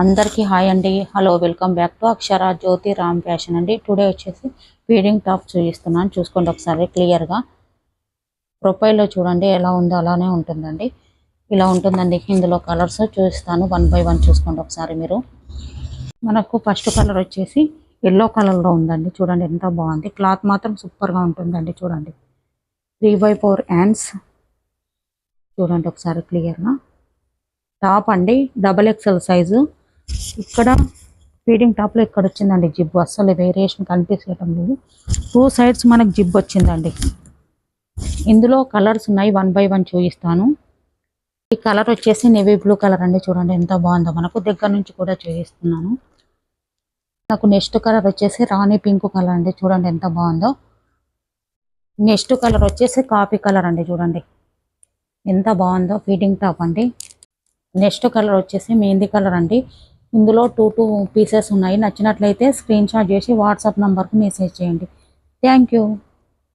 అందరికీ హాయ్ అండి. Hello, welcome back to Akshara Jyothi Ram fashion అండి. టుడే వచ్చేసి ఫీడింగ్ టాప్ చూపిస్తున్నాను, చూసుకోండి ఒకసారి క్లియర్గా. ప్రొఫైల్లో చూడండి ఎలా ఉందో అలానే ఉంటుందండి. ఇలా ఉంటుందండి. ఇందులో కలర్స్ చూపిస్తాను, 1 by 1 చూసుకోండి ఒకసారి మీరు. మనకు ఫస్ట్ కలర్ వచ్చేసి ఎల్లో కలర్లో ఉందండి. చూడండి ఎంత బాగుంది. క్లాత్ మాత్రం సూపర్గా ఉంటుందండి. చూడండి 3/4 హ్యాండ్స్. చూడండి ఒకసారి క్లియర్గా. టాప్ అండి, XXL సైజు. ఇక్కడ ఫీడింగ్ టాప్లో ఇక్కడ వచ్చిందండి జిబ్. అస్సలు వేరియేషన్ కనిపించడం లేదు. 2 సైడ్స్ మనకు జిబ్ వచ్చిందండి. ఇందులో కలర్స్ ఉన్నాయి, 1 by 1 చూపిస్తాను. ఈ కలర్ వచ్చేసి నేవీ బ్లూ కలర్ అండి. చూడండి ఎంత బాగుందో. మనకు దగ్గర నుంచి కూడా చూపిస్తున్నాను. నాకు నెక్స్ట్ కలర్ వచ్చేసి రాణి పింక్ కలర్ అండి. చూడండి ఎంత బాగుందో. నెక్స్ట్ కలర్ వచ్చేసి కాఫీ కలర్ అండి. చూడండి ఎంత బాగుందో. ఫీడింగ్ టాప్ అండి. నెక్స్ట్ కలర్ వచ్చేసి మెహందీ కలర్ అండి. ఇందులో 2 పీసెస్ ఉన్నాయి. నచ్చినట్లయితే స్క్రీన్ షాట్ చేసి వాట్సాప్ నంబర్కి మెసేజ్ చేయండి. Thank you.